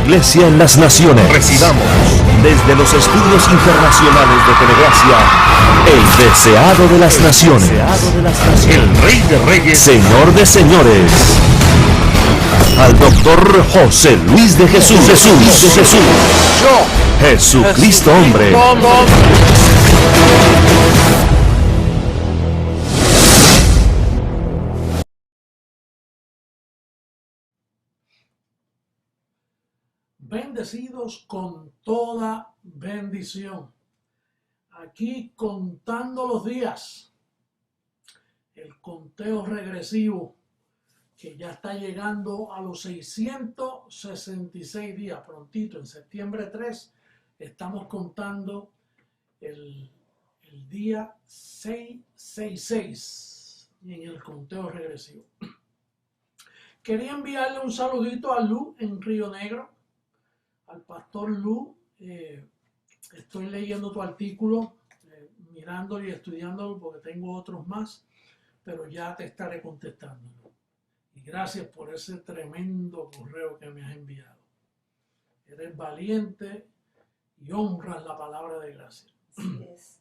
Iglesia en las Naciones. Recibamos desde los estudios internacionales de Telegracia, el deseado de las naciones, el Rey de Reyes, Señor de Señores, al Doctor José Luis de Jesús, Jesucristo hombre. Bendecidos con toda bendición. Aquí contando los días. El conteo regresivo que ya está llegando a los 666 días. Prontito, en septiembre 3, estamos contando el día 666 en el conteo regresivo. Quería enviarle un saludito a Lu en Río Negro. Al pastor Lu, estoy leyendo tu artículo, mirándolo y estudiándolo porque tengo otros más, pero ya te estaré contestando. Y gracias por ese tremendo correo que me has enviado. Eres valiente y honras la palabra de gracia. Así es.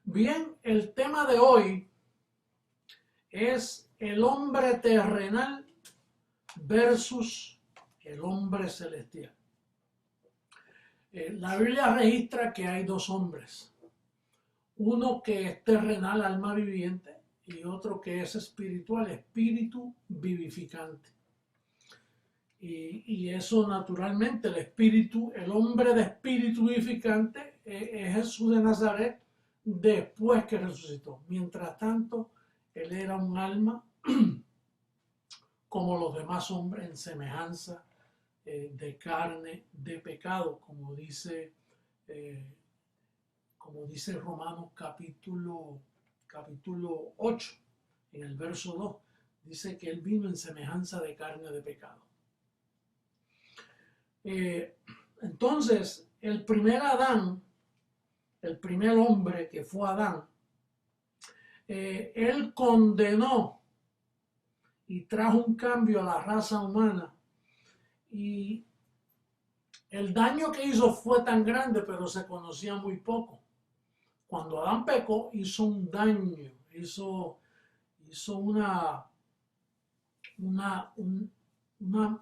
Bien, el tema de hoy es el hombre terrenal versus el hombre celestial. La Biblia registra que hay dos hombres, uno que es terrenal, alma viviente, y otro que es espiritual, espíritu vivificante. Y eso naturalmente, el hombre de espíritu vivificante es Jesús de Nazaret después que resucitó. Mientras tanto, él era un alma como los demás hombres en semejanza de carne, de pecado, como dice Romanos capítulo 8, en el verso 2, dice que él vino en semejanza de carne de pecado. Entonces, el primer Adán, el primer hombre que fue Adán, él condenó y trajo un cambio a la raza humana. Y el daño que hizo fue tan grande, pero se conocía muy poco. Cuando Adán pecó, hizo un daño, hizo una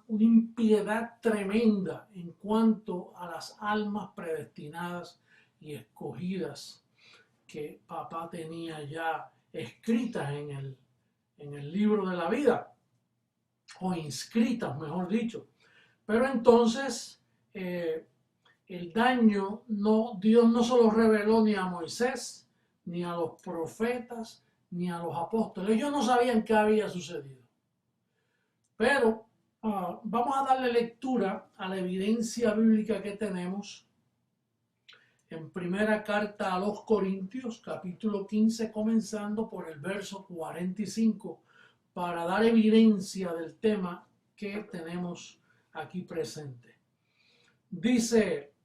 impiedad tremenda en cuanto a las almas predestinadas y escogidas que papá tenía ya escritas en el libro de la vida, o inscritas, mejor dicho. Pero entonces el daño, Dios no se lo reveló ni a Moisés, ni a los profetas, ni a los apóstoles. Ellos no sabían qué había sucedido. Pero vamos a darle lectura a la evidencia bíblica que tenemos en primera carta a los Corintios, capítulo 15, comenzando por el verso 45, para dar evidencia del tema que tenemos aquí presente. Dice: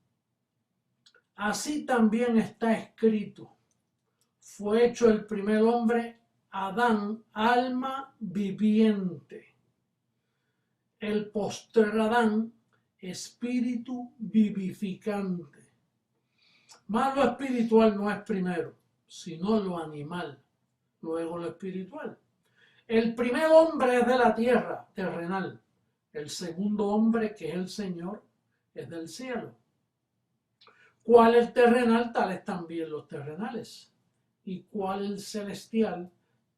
así también está escrito, fue hecho el primer hombre, Adán, alma viviente; el postrer Adán, espíritu vivificante. Mas lo espiritual no es primero, sino lo animal, luego lo espiritual. El primer hombre es de la tierra, terrenal. El segundo hombre, que es el Señor, es del cielo. ¿Cuál es terrenal? Tales también los terrenales. ¿Y cuál el celestial?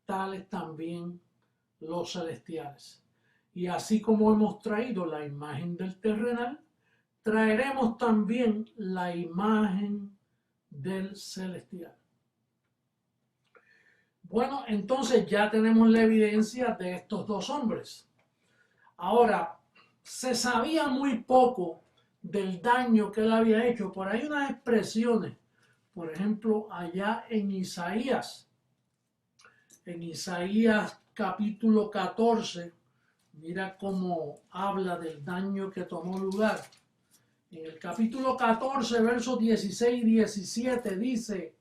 Tales también los celestiales. Y así como hemos traído la imagen del terrenal, traeremos también la imagen del celestial. Bueno, entonces ya tenemos la evidencia de estos dos hombres. Ahora, se sabía muy poco del daño que él había hecho. Por ahí unas expresiones, por ejemplo, allá en Isaías capítulo 14, mira cómo habla del daño que tomó lugar. En el capítulo 14, versos 16 y 17 dice: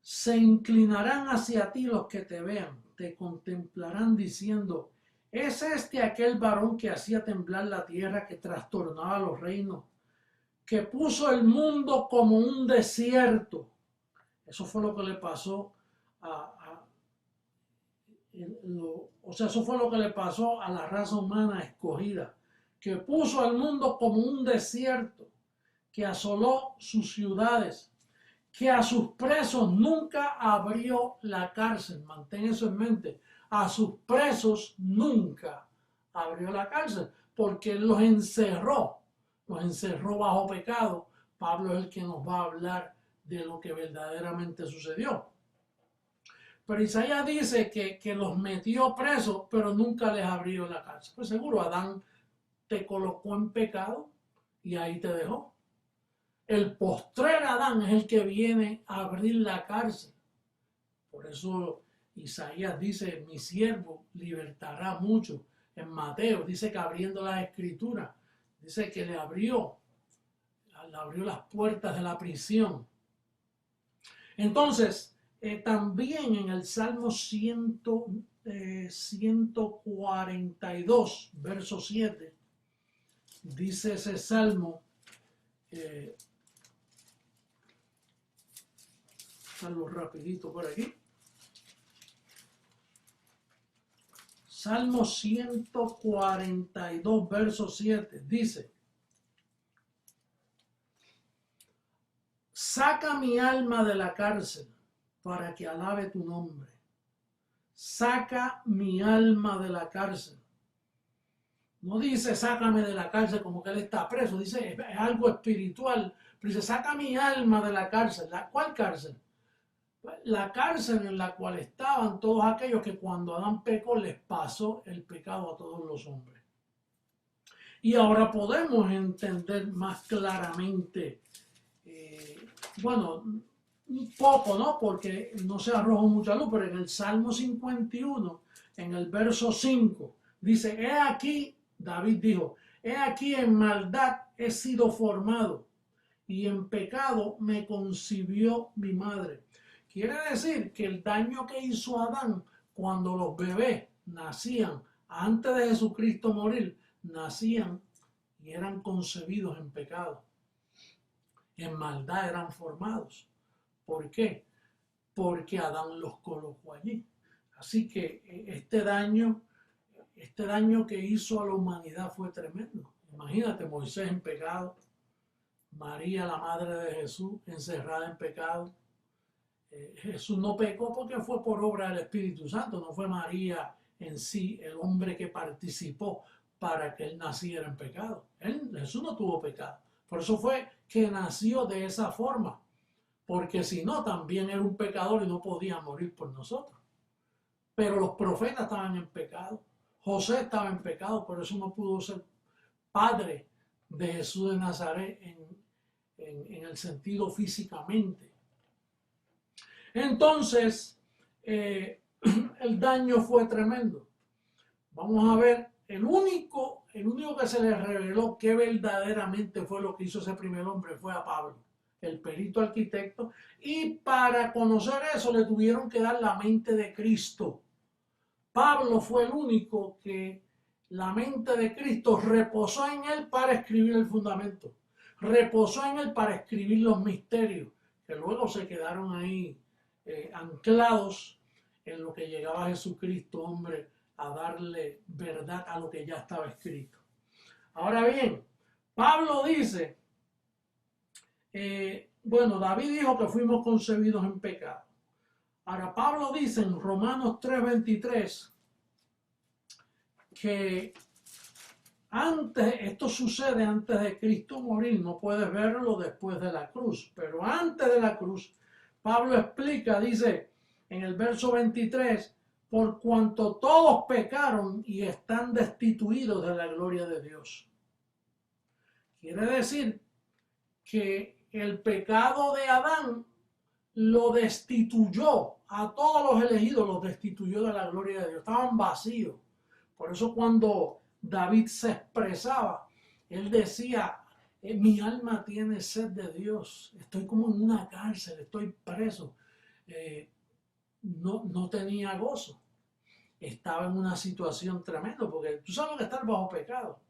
se inclinarán hacia ti los que te vean, te contemplarán diciendo: ¿Es este aquel varón que hacía temblar la tierra, que trastornaba los reinos, que puso el mundo como un desierto? Eso fue lo que le pasó eso fue lo que le pasó a la raza humana escogida, que puso al mundo como un desierto, que asoló sus ciudades, que a sus presos nunca abrió la cárcel. Mantén eso en mente. A sus presos nunca abrió la cárcel, porque los encerró bajo pecado. Pablo es el que nos va a hablar de lo que verdaderamente sucedió. Pero Isaías dice que los metió presos, pero nunca les abrió la cárcel. Pues seguro, Adán te colocó en pecado y ahí te dejó. El postrer Adán es el que viene a abrir la cárcel. Por eso Isaías dice, mi siervo libertará mucho. En Mateo dice que abriendo las escrituras, dice que le abrió las puertas de la prisión. Entonces, también en el Salmo 142, verso 7, dice ese Salmo, salgo rapidito por aquí. Salmo 142, verso 7, dice: saca mi alma de la cárcel para que alabe tu nombre. Saca mi alma de la cárcel. No dice sácame de la cárcel como que él está preso, dice es algo espiritual, pero dice saca mi alma de la cárcel. ¿Cuál cárcel? La cárcel en la cual estaban todos aquellos que cuando Adán pecó les pasó el pecado a todos los hombres. Y ahora podemos entender más claramente, un poco, ¿no? Porque no se arrojó mucha luz, pero en el Salmo 51, en el verso 5, dice, he aquí, David dijo, he aquí en maldad he sido formado y en pecado me concibió mi madre. Quiere decir que el daño que hizo Adán cuando los bebés nacían antes de Jesucristo morir, nacían y eran concebidos en pecado. En maldad eran formados. ¿Por qué? Porque Adán los colocó allí. Así que este daño que hizo a la humanidad fue tremendo. Imagínate, Moisés en pecado, María, la madre de Jesús, encerrada en pecado. Jesús no pecó porque fue por obra del Espíritu Santo, no fue María en sí el hombre que participó para que él naciera en pecado. Jesús no tuvo pecado. Por eso fue que nació de esa forma, porque si no también era un pecador y no podía morir por nosotros. Pero los profetas estaban en pecado, José estaba en pecado, por eso no pudo ser padre de Jesús de Nazaret en el sentido físicamente. Entonces, el daño fue tremendo. Vamos a ver, el único que se le reveló que verdaderamente fue lo que hizo ese primer hombre fue a Pablo, el perito arquitecto, y para conocer eso le tuvieron que dar la mente de Cristo. Pablo fue el único que la mente de Cristo reposó en él para escribir el fundamento, reposó en él para escribir los misterios, que luego se quedaron ahí anclados en lo que llegaba Jesucristo, hombre, a darle verdad a lo que ya estaba escrito. Ahora bien, Pablo dice, David dijo que fuimos concebidos en pecado. Ahora Pablo dice en Romanos 3:23 que esto sucede antes de Cristo morir, no puedes verlo después de la cruz, pero antes de la cruz, Pablo explica, dice en el verso 23, por cuanto todos pecaron y están destituidos de la gloria de Dios. Quiere decir que el pecado de Adán lo destituyó, a todos los elegidos los destituyó de la gloria de Dios, estaban vacíos. Por eso cuando David se expresaba, él decía, mi alma tiene sed de Dios, estoy como en una cárcel, estoy preso, no tenía gozo. estaba en una situación tremenda, porque tú sabes que estar bajo pecado.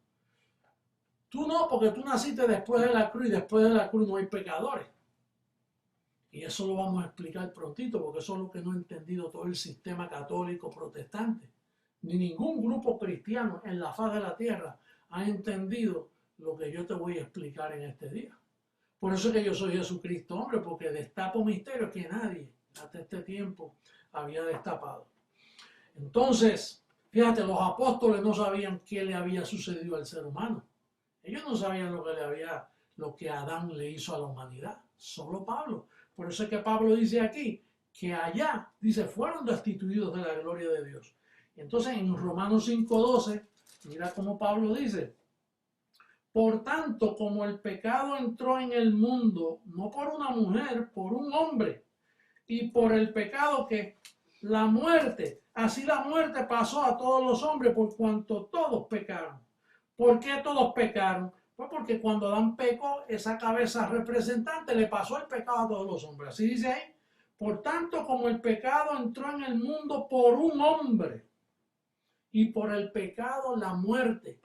Tú no, porque tú naciste después de la cruz y después de la cruz no hay pecadores. Y eso lo vamos a explicar prontito, porque eso es lo que no ha entendido todo el sistema católico protestante. Ni ningún grupo cristiano en la faz de la tierra ha entendido lo que yo te voy a explicar en este día. Por eso es que yo soy Jesucristo, hombre, porque destapo misterios que nadie hasta este tiempo había destapado. Entonces, fíjate, los apóstoles no sabían qué le había sucedido al ser humano. Ellos no sabían lo que Adán le hizo a la humanidad. Solo Pablo. Por eso es que Pablo dice aquí que allá, dice, fueron destituidos de la gloria de Dios. Entonces en Romanos 5:12, mira cómo Pablo dice: por tanto, como el pecado entró en el mundo, no por una mujer, por un hombre, y por el pecado que la muerte, así la muerte pasó a todos los hombres por cuanto todos pecaron. ¿Por qué todos pecaron? Pues porque cuando Adán pecó, esa cabeza representante le pasó el pecado a todos los hombres. Así dice ahí. Por tanto, como el pecado entró en el mundo por un hombre, y por el pecado la muerte.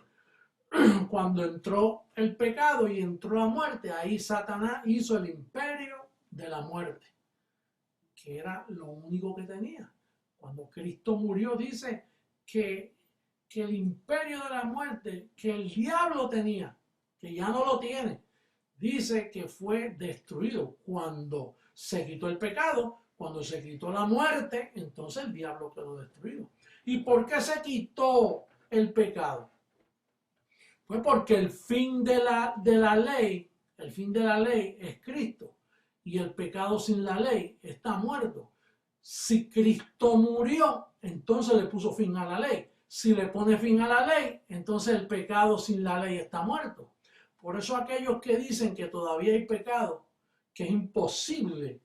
Cuando entró el pecado y entró la muerte, ahí Satanás hizo el imperio de la muerte, que era lo único que tenía. Cuando Cristo murió, dice que el imperio de la muerte que el diablo tenía, que ya no lo tiene, dice que fue destruido. Cuando se quitó el pecado, cuando se quitó la muerte, entonces el diablo quedó destruido. ¿Y por qué se quitó el pecado? Fue porque el fin de la ley es Cristo, y el pecado sin la ley está muerto. Si Cristo murió, entonces le puso fin a la ley. Si le pone fin a la ley, entonces el pecado sin la ley está muerto. Por eso aquellos que dicen que todavía hay pecado, que es imposible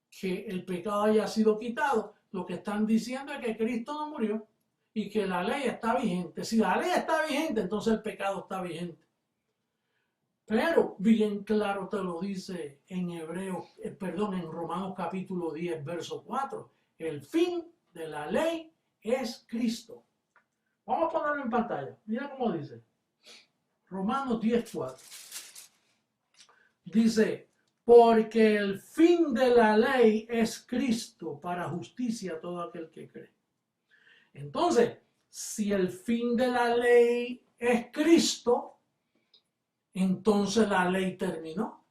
que el pecado haya sido quitado, lo que están diciendo es que Cristo no murió y que la ley está vigente. Si la ley está vigente, entonces el pecado está vigente. Pero bien claro te lo dice en Romanos capítulo 10, verso 4. El fin de la ley es Cristo. Vamos a ponerlo en pantalla. Mira cómo dice. Romanos 10, 4. Dice: porque el fin de la ley es Cristo para justicia a todo aquel que cree. Entonces, si el fin de la ley es Cristo, entonces la ley terminó,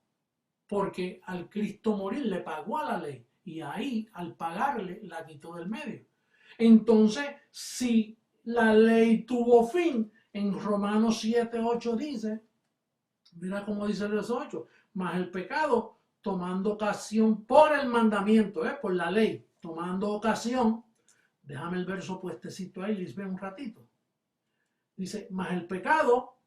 porque al Cristo morir le pagó a la ley, y ahí al pagarle la quitó del medio. Entonces, si la ley tuvo fin, en Romanos 7, 8 dice, mira cómo dice el verso 8, mas el pecado, tomando ocasión por el mandamiento, por la ley, tomando ocasión, déjame el verso puestecito ahí, les veo un ratito. Dice, mas el pecado,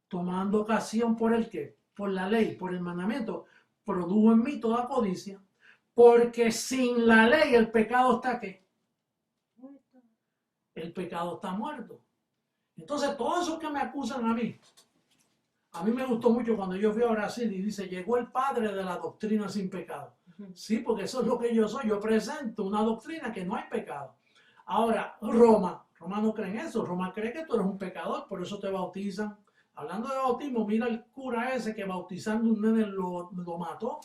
tomando ocasión por el qué, por la ley, por el mandamiento, produjo en mí toda codicia, porque sin la ley el pecado está ¿qué? El pecado está muerto. Entonces, todos esos que me acusan a mí me gustó mucho cuando yo fui a Brasil y dice, llegó el padre de la doctrina sin pecado. Sí, porque eso es lo que yo soy. Yo presento una doctrina que no hay pecado. Ahora, Roma no cree en eso. Roma cree que tú eres un pecador, por eso te bautizan. Hablando de bautismo, mira el cura ese que bautizando un nene lo mató.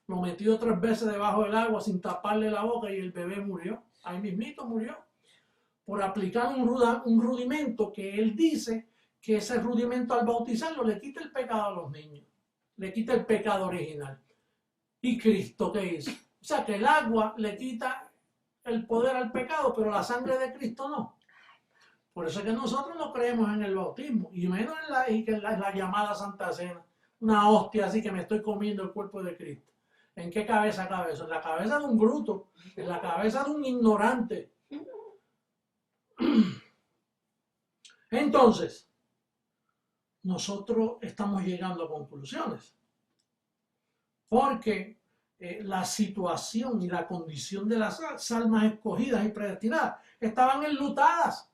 Lo metió 3 veces debajo del agua sin taparle la boca y el bebé murió. Ahí mismito murió. Por aplicar un rudimento que él dice que ese rudimento al bautizarlo le quita el pecado a los niños. Le quita el pecado original. ¿Y Cristo qué hizo? O sea que el agua le quita el poder al pecado, pero la sangre de Cristo no. Por eso es que nosotros no creemos en el bautismo, y menos en la llamada Santa Cena. Una hostia así que me estoy comiendo el cuerpo de Cristo. ¿En qué cabeza cabe eso? En la cabeza de un bruto, en la cabeza de un ignorante. Entonces, nosotros estamos llegando a conclusiones, porque la situación y la condición de las almas escogidas y predestinadas estaban enlutadas,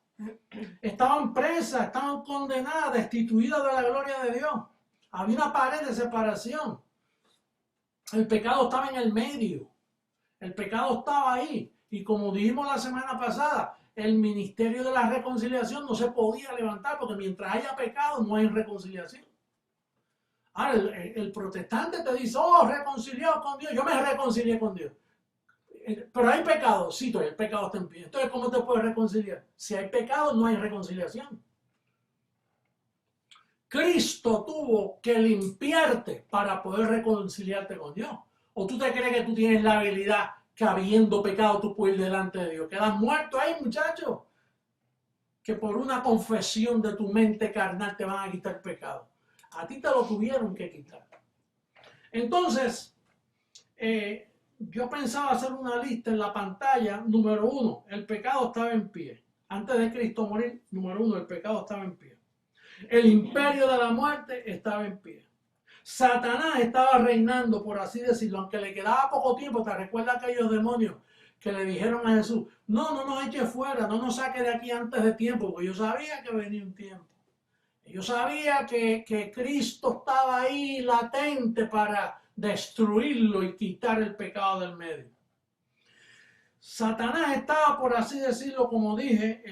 estaban presas, estaban condenadas, destituidas de la gloria de Dios. Había una pared de separación. El pecado estaba en el medio, el pecado estaba ahí, y como dijimos la semana pasada, el ministerio de la reconciliación no se podía levantar, porque mientras haya pecado no hay reconciliación. Ahora, el protestante te dice, oh, reconciliado con Dios, yo me reconcilié con Dios. Pero hay pecado, sí, todavía el pecado está en pie. Entonces, ¿cómo te puedes reconciliar? Si hay pecado, no hay reconciliación. Cristo tuvo que limpiarte para poder reconciliarte con Dios. ¿O tú te crees que tú tienes la habilidad que habiendo pecado tú puedes ir delante de Dios? Quedas muerto ahí, muchacho. Que por una confesión de tu mente carnal te van a quitar el pecado. A ti te lo tuvieron que quitar. Entonces, yo pensaba hacer una lista en la pantalla. Número 1, el pecado estaba en pie. Antes de Cristo morir, número 1, el pecado estaba en pie. El imperio de la muerte estaba en pie. Satanás estaba reinando, por así decirlo, aunque le quedaba poco tiempo. ¿Te recuerdas aquellos demonios que le dijeron a Jesús, no nos eche fuera, no nos saque de aquí antes de tiempo? Porque yo sabía que venía un tiempo. Yo sabía que Cristo estaba ahí latente para destruirlo y quitar el pecado del medio. Satanás estaba, por así decirlo, como dije,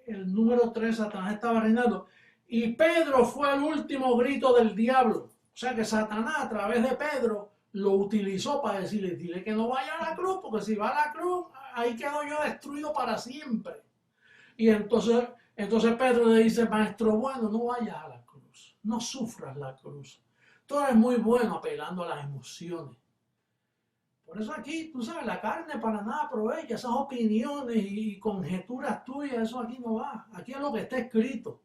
el número 3, Satanás estaba reinando. Y Pedro fue el último grito del diablo. O sea que Satanás, a través de Pedro, lo utilizó para decirle, dile que no vaya a la cruz, porque si va a la cruz, ahí quedo yo destruido para siempre. Y entonces Pedro le dice, maestro bueno, no vayas a la cruz, no sufras la cruz. Tú eres muy bueno apelando a las emociones. Por eso aquí, tú sabes, la carne para nada aprovecha. Esas opiniones y conjeturas tuyas, eso aquí no va. Aquí es lo que está escrito.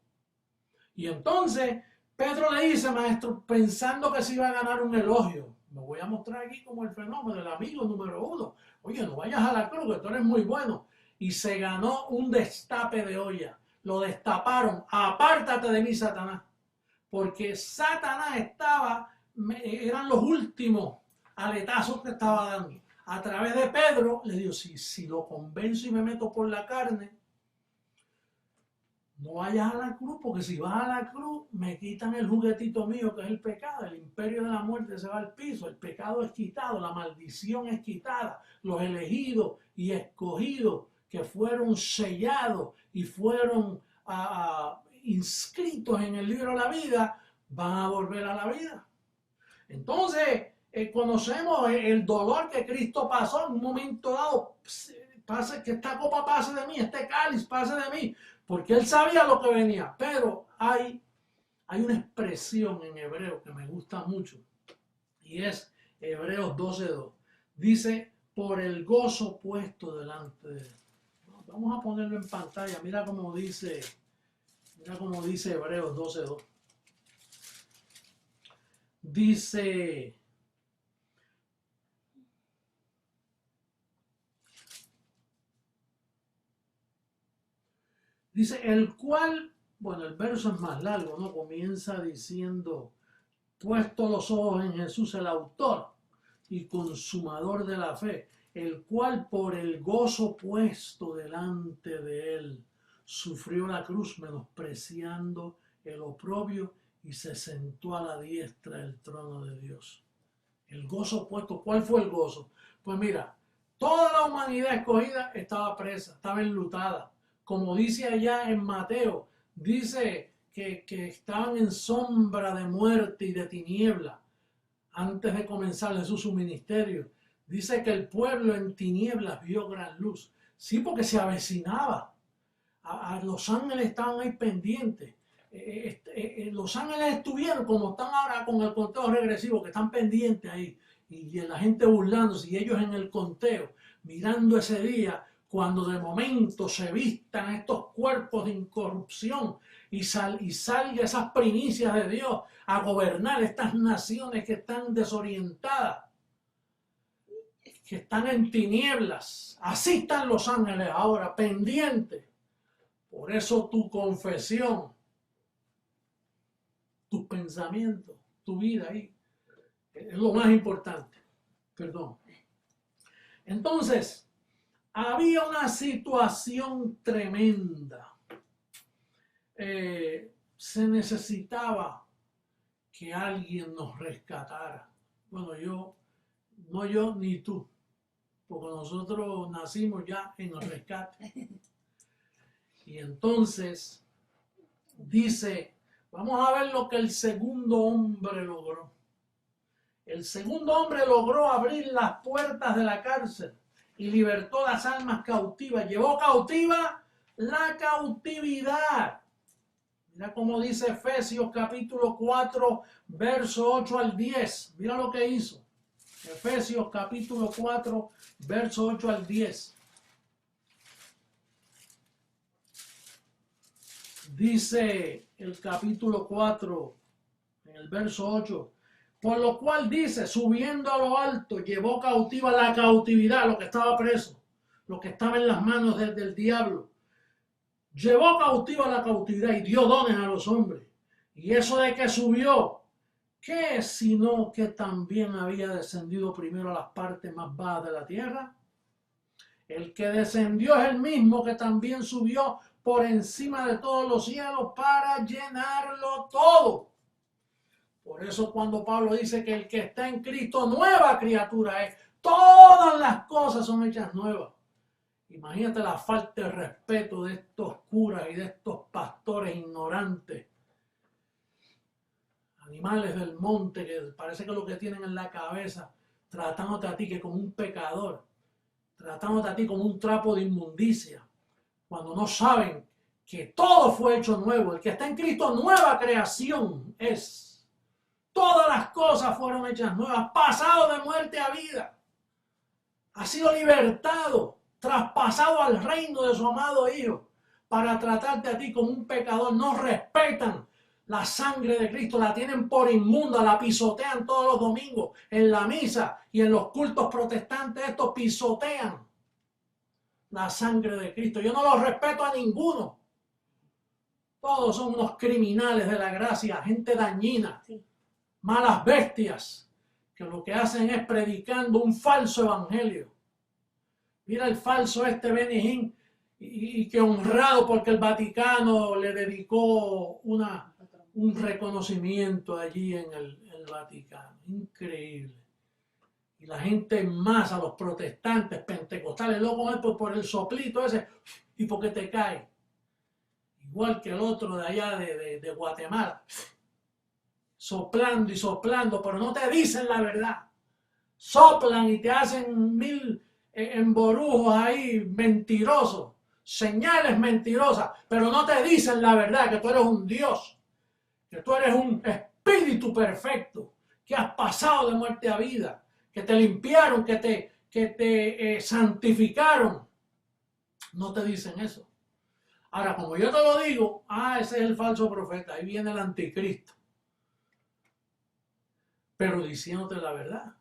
Y entonces Pedro le dice, maestro, pensando que se iba a ganar un elogio. Me voy a mostrar aquí como el fenómeno, el amigo número 1. Oye, no vayas a la cruz, que tú eres muy bueno. Y se ganó un destape de olla. Lo destaparon. Apártate de mí, Satanás. Porque Satanás eran los últimos aletazos que estaba dando. A través de Pedro le digo, si lo convenzo y me meto por la carne, no vayas a la cruz, porque si vas a la cruz me quitan el juguetito mío que es el pecado. El imperio de la muerte se va al piso, el pecado es quitado, la maldición es quitada. Los elegidos y escogidos que fueron sellados y fueron inscritos en el libro de la vida van a volver a la vida. Entonces conocemos el dolor que Cristo pasó en un momento dado. Que esta copa pase de mí, este cáliz pase de mí, porque él sabía lo que venía. Pero hay una expresión en hebreo que me gusta mucho, y es Hebreos 12:2. Dice, por el gozo puesto delante de él. Vamos a ponerlo en pantalla. Mira cómo dice Hebreos 12:2. Dice, el cual, bueno, el verso es más largo, ¿no? Comienza diciendo, puesto los ojos en Jesús, el autor y consumador de la fe, el cual por el gozo puesto delante de él, sufrió la cruz, menospreciando el oprobio, y se sentó a la diestra del trono de Dios. El gozo puesto, ¿cuál fue el gozo? Pues mira, toda la humanidad escogida estaba presa, estaba enlutada. Como dice allá en Mateo, dice que estaban en sombra de muerte y de tiniebla antes de comenzar Jesús su ministerio. Dice que el pueblo en tinieblas vio gran luz. Sí, porque se avecinaba. Los ángeles estaban ahí pendientes. Los ángeles estuvieron como están ahora con el conteo regresivo, que están pendientes ahí. Y la gente burlándose, y ellos en el conteo, mirando ese día, cuando de momento se vistan estos cuerpos de incorrupción y salga esas primicias de Dios a gobernar estas naciones que están desorientadas, que están en tinieblas. Así están los ángeles ahora, pendientes. Por eso tu confesión, tus pensamientos, tu vida ahí, es lo más importante. Perdón. Entonces, había una situación tremenda. Se necesitaba que alguien nos rescatara. Bueno, no yo ni tú, porque nosotros nacimos ya en el rescate. Y entonces dice, vamos a ver lo que el segundo hombre logró. El segundo hombre logró abrir las puertas de la cárcel y libertó las almas cautivas. Llevó cautiva la cautividad. Mira cómo dice Efesios capítulo 4, verso 8 al 10. Mira lo que hizo. Efesios capítulo 4, verso 8 al 10. Dice el capítulo 4, en el verso 8. Por lo cual dice, subiendo a lo alto, llevó cautiva la cautividad, lo que estaba preso, lo que estaba en las manos del diablo. Llevó cautiva la cautividad y dio dones a los hombres. Y eso de que subió, ¿qué sino que también había descendido primero a las partes más bajas de la tierra? El que descendió es el mismo que también subió por encima de todos los cielos para llenarlo todo. Por eso cuando Pablo dice que el que está en Cristo, nueva criatura es, todas las cosas son hechas nuevas. Imagínate la falta de respeto de estos curas y de estos pastores ignorantes, animales del monte, que parece que lo que tienen en la cabeza, tratándote a ti que como un pecador, tratándote a ti como un trapo de inmundicia, cuando no saben que todo fue hecho nuevo. El que está en Cristo, nueva creación es. Todas las cosas fueron hechas nuevas, pasado de muerte a vida. Ha sido libertado, traspasado al reino de su amado Hijo, para tratarte a ti como un pecador. No respetan la sangre de Cristo, la tienen por inmunda, la pisotean todos los domingos en la misa y en los cultos protestantes. Estos pisotean la sangre de Cristo. Yo no los respeto a ninguno. Todos son unos criminales de la gracia, gente dañina. Sí. Malas bestias que lo que hacen es predicando un falso evangelio. Mira el falso Benny Hinn, y que honrado porque el Vaticano le dedicó un reconocimiento allí en el Vaticano. Increíble. Y la gente en masa, los protestantes, pentecostales, locos por el soplito ese y porque te cae. Igual que el otro de allá de Guatemala. Soplando y soplando, pero no te dicen la verdad. Soplan y te hacen mil emborujos ahí mentirosos, señales mentirosas, pero no te dicen la verdad, que tú eres un Dios, que tú eres un espíritu perfecto, que has pasado de muerte a vida, que te limpiaron, que te santificaron. No te dicen eso. Ahora, como yo te lo digo, ese es el falso profeta, ahí viene el anticristo. Pero diciéndote la verdad.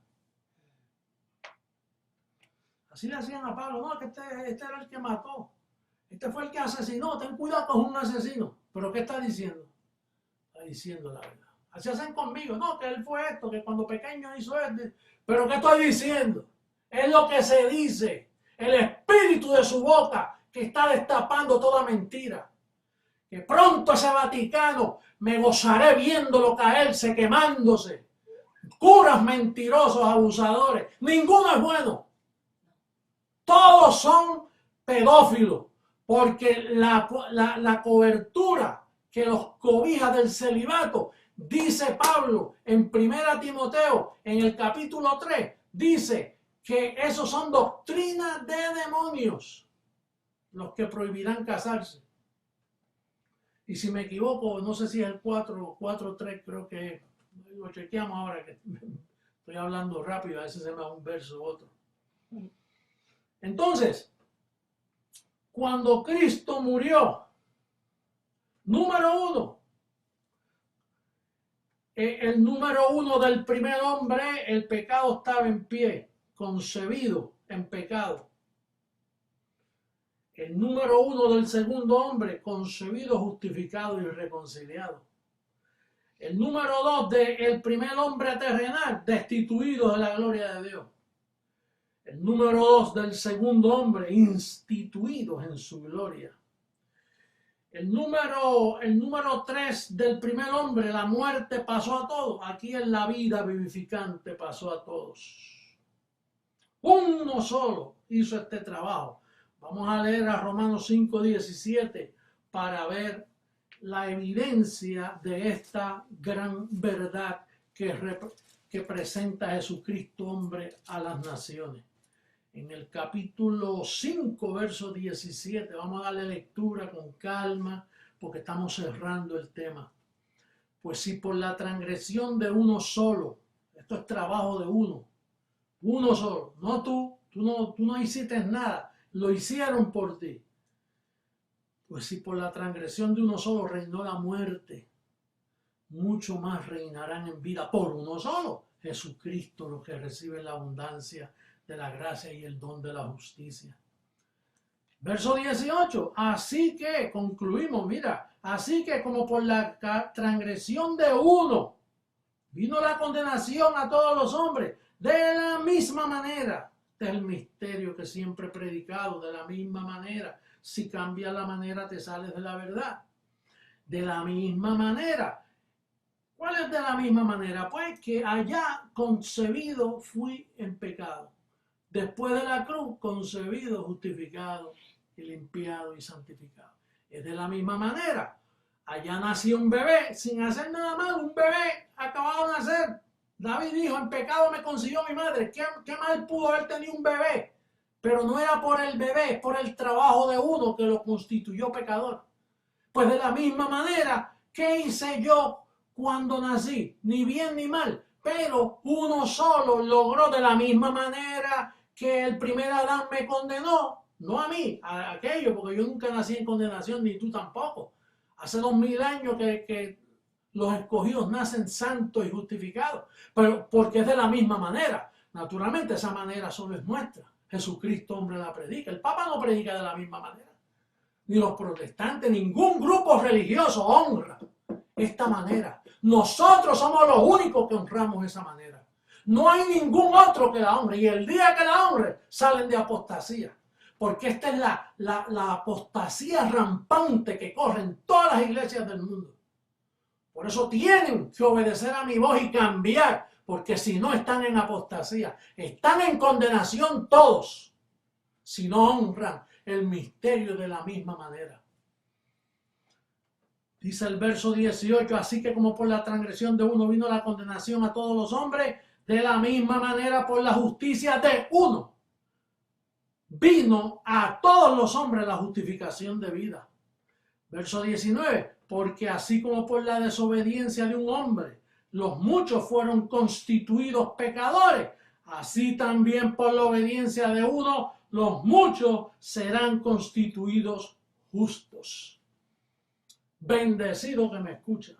Así le hacían a Pablo, no, que este era el que mató, este fue el que asesinó, ten cuidado con un asesino. ¿Pero qué está diciendo? Está diciendo la verdad. Así hacen conmigo, no, que él fue esto, que cuando pequeño hizo esto. ¿Pero qué estoy diciendo? Es lo que se dice, el espíritu de su boca que está destapando toda mentira. Que pronto ese Vaticano me gozaré viéndolo caerse, quemándose. Curas mentirosos, abusadores, ninguno es bueno. Todos son pedófilos, porque la cobertura que los cobija del celibato, dice Pablo en 1 Timoteo, en el capítulo 3, dice que esos son doctrinas de demonios, los que prohibirán casarse. Y si me equivoco, no sé si es el 4.3, creo que lo chequeamos ahora, que estoy hablando rápido, a veces se me va un verso u otro. Entonces, cuando Cristo murió, número uno, el número uno del primer hombre, el pecado estaba en pie, concebido en pecado. El número uno del segundo hombre, concebido, justificado y reconciliado. El número dos del primer hombre terrenal, destituido de la gloria de Dios. El número dos del segundo hombre, instituidos en su gloria. El número tres del primer hombre, la muerte pasó a todos. Aquí en la vida vivificante pasó a todos. Uno solo hizo este trabajo. Vamos a leer a Romanos 5:17 para ver la evidencia de esta gran verdad que presenta Jesucristo, hombre, a las naciones. En el capítulo 5, verso 17, vamos a darle lectura con calma porque estamos cerrando el tema. Pues si por la transgresión de uno solo, esto es trabajo de uno solo, no tú no hiciste nada, lo hicieron por ti. Pues si por la transgresión de uno solo reinó la muerte, mucho más reinarán en vida por uno solo, Jesucristo, los que reciben la abundancia de la gracia y el don de la justicia. Verso 18, así que, concluimos, mira, así que como por la transgresión de uno vino la condenación a todos los hombres, de la misma manera, este es el misterio que siempre he predicado, de la misma manera, si cambias la manera te sales de la verdad. De la misma manera. ¿Cuál es de la misma manera? Pues que allá concebido fui en pecado. Después de la cruz, concebido, justificado, y limpiado y santificado. Es de la misma manera. Allá nació un bebé sin hacer nada mal, un bebé acabado de nacer. David dijo, en pecado me concibió mi madre. ¿Qué mal pudo haber tenido un bebé? Pero no era por el bebé, por el trabajo de uno que lo constituyó pecador. Pues de la misma manera, ¿qué hice yo cuando nací? Ni bien ni mal. Pero uno solo logró de la misma manera que el primer Adán me condenó. No a mí, a aquello, porque yo nunca nací en condenación, ni tú tampoco. Hace 2000 años que los escogidos nacen santos y justificados. Pero porque es de la misma manera. Naturalmente esa manera solo es nuestra. Jesucristo, hombre, la predica. El Papa no predica de la misma manera. Ni los protestantes, ningún grupo religioso honra esta manera. Nosotros somos los únicos que honramos esa manera. No hay ningún otro que la honre. Y el día que la honre, salen de apostasía. Porque esta es la apostasía rampante que corre en todas las iglesias del mundo. Por eso tienen que obedecer a mi voz y cambiar. Porque si no, están en apostasía. Están en condenación todos. Si no honran el misterio de la misma manera. Dice el verso 18, así que como por la transgresión de uno vino la condenación a todos los hombres, de la misma manera por la justicia de uno vino a todos los hombres la justificación de vida. Verso 19, porque así como por la desobediencia de un hombre los muchos fueron constituidos pecadores, así también por la obediencia de uno los muchos serán constituidos justos. Bendecido que me escucha.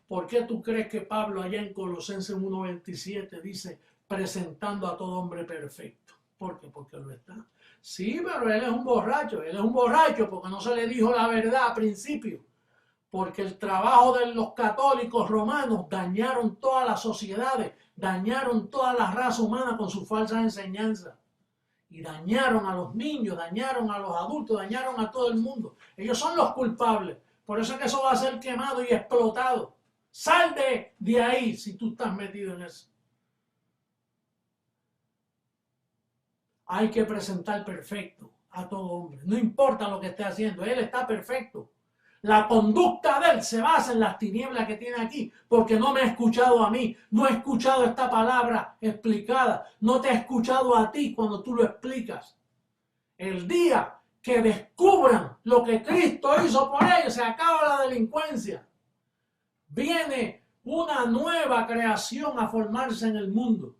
¿Por qué tú crees que Pablo allá en Colosenses 1:27 dice presentando a todo hombre perfecto? ¿Por qué? Porque lo está. Sí, pero él es un borracho. Él es un borracho porque no se le dijo la verdad al principio. Porque el trabajo de los católicos romanos dañaron todas las sociedades, dañaron toda la raza humana con sus falsas enseñanzas. Y dañaron a los niños, dañaron a los adultos, dañaron a todo el mundo. Ellos son los culpables. Por eso es que eso va a ser quemado y explotado. Sal de ahí si tú estás metido en eso. Hay que presentar perfecto a todo hombre. No importa lo que esté haciendo, él está perfecto. La conducta de él se basa en las tinieblas que tiene aquí, porque no me ha escuchado a mí, no he escuchado esta palabra explicada, no te ha escuchado a ti cuando tú lo explicas. El día que descubran lo que Cristo hizo por ellos, se acaba la delincuencia. Viene una nueva creación a formarse en el mundo.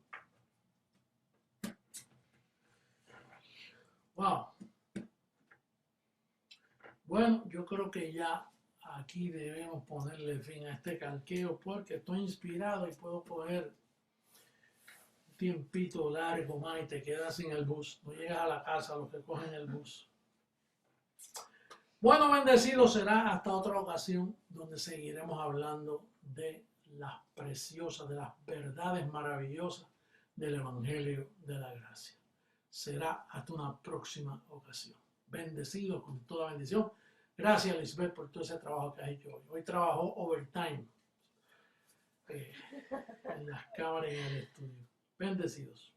Wow. Bueno, yo creo que ya aquí debemos ponerle fin a este calqueo porque estoy inspirado y puedo coger un tiempito largo más y te quedas sin el bus. No llegas a la casa los que cogen el bus. Bueno, bendecido será hasta otra ocasión donde seguiremos hablando de las preciosas, de las verdades maravillosas del Evangelio de la Gracia. Será hasta una próxima ocasión. Bendecido con toda bendición. Gracias, Lisbeth, por todo ese trabajo que has hecho hoy. Hoy trabajó overtime en las cámaras y en el estudio. Bendecidos.